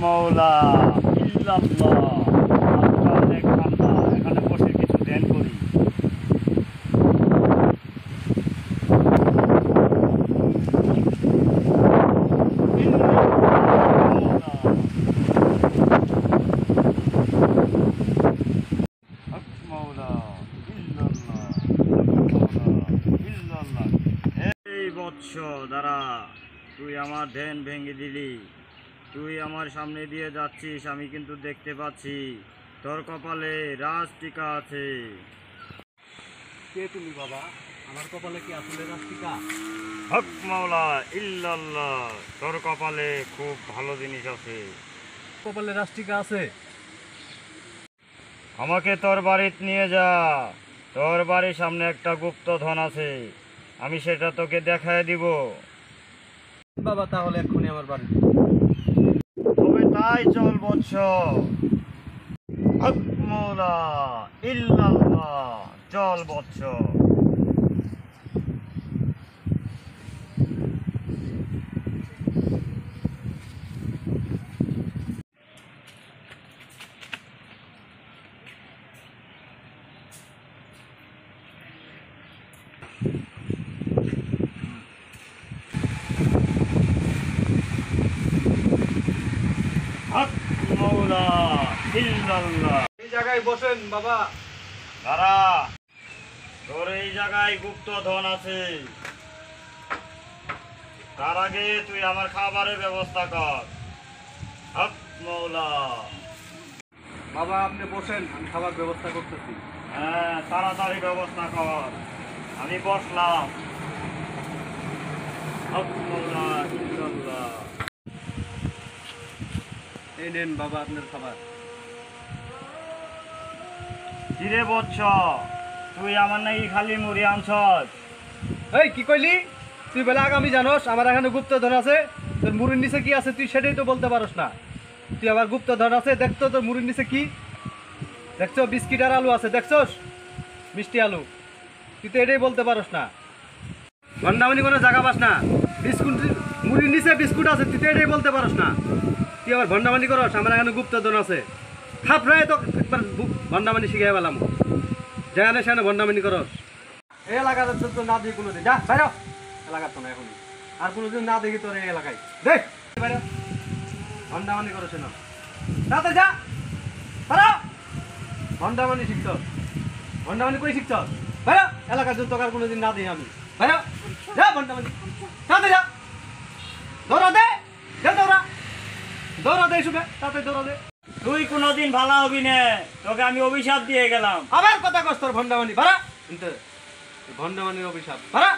মৌলা ইল্লাল্লাহ। আজকাল অনেক ঠান্ডা, এখানে বসে কিছু ধ্যান করি। মৌলা ইল্লাল্লাহ, ইল্লাল্লাহ। এই বৎস দাঁড়া, তুই আমার ধ্যান ভেঙে দিলি। তুই আমার সামনে দিয়ে যাচ্ছিস, আমি কিন্তু দেখতে পাচ্ছি তোর কপালে রাজ টিকা আছে। কে তুমি বাবা? আমার কপালে কি আসলে রাজ টিকা? হক মাওলা ইল্লাল্লাহ, তোর কপালে খুব ভালো জিনিস আছে। কপালে রাজ টিকা আছে? আমাকে তোর বাড়িতে নিয়ে যা। তোর বাড়ির সামনে একটা গুপ্তধন আছে, আমি সেটা তোকে দেখায় দিব। বাবা তাহলে এক্ষুনি আমার বাড়ি। তবে তাই চল বৎস। হক মাওলা ইল্লাল্লাহ, চল বৎস। হক মাওলা ইল্লাল্লাহ। এই জায়গায় বসেন বাবা। দাঁড়া, তোর এই জায়গায় গুপ্তধন আছে। তার আগে তুই আমার খাবারের ব্যবস্থা কর। হক মাওলা। বাবা আপনি বসেন, আমি খাবার ব্যবস্থা করতেছি। হ্যাঁ, তাড়াতাড়ি ব্যবস্থা কর। আমি বসলাম। হক মাওলা ইল্লাল্লাহ। এই নেন বাবা আপনার খাবার। কিরে বৎস, তুই আমার নাকি খালি মুড়ি আনছস? এই কি কইলি? তুই বলে আগামী জানোস আমার এখানে গুপ্তধন আছে? তোর মুড়ির নিচে কি আছে তুই সেটাই তো বলতে পারস না। তুই আবার গুপ্তধন আছে দেখতো তোর মুড়ির নিচে কি দেখছো? বিস্কিট আর আলু আছে দেখছোস? মিষ্টি আলু। তুই তো এটাই বলতে পারস না। ভন্ডামনি কোনো জায়গা পাস না। বিস্কুট মুড়ির নিচে বিস্কুট আছে, তুই তো এটাই বলতে পারস না। তুই আবার ভন্ডামানি করস আমার এখানে গুপ্তধন আছে। থাপড়ায় তো একবার ভন্ডামানি শিখিয়ে পেলাম। যেখানে সেখানে ভন্ডামানি করস। এই এলাকার তো না দিয়ে কোনোদিন যা বাইরে এলাকার তো না এখন আর কোনোদিন না দেখি তোর এই এলাকায় দেখ বাইরে ভন্ডামানি করছে না। তাতে যা বাইরে ভন্ডামানি শিখছ। ভন্ডামানি কই শিখছ? বাইরে এলাকার জন্য তোর কোনোদিন না দিই আমি। বাইরে যা ভন্ডামানি তাতে যা। দৌড়া দে, যা দৌড়া দৌড়া দে শুনে তাতে দৌড়া দে। তুই কোনোদিন ভালো হবি না, তোকে আমি অভিশাপ দিয়ে গেলাম। আবার কথা কস তোর ভন্ডামানি ভাড়া ভন্ডামানির অভিশাপ ভাড়া।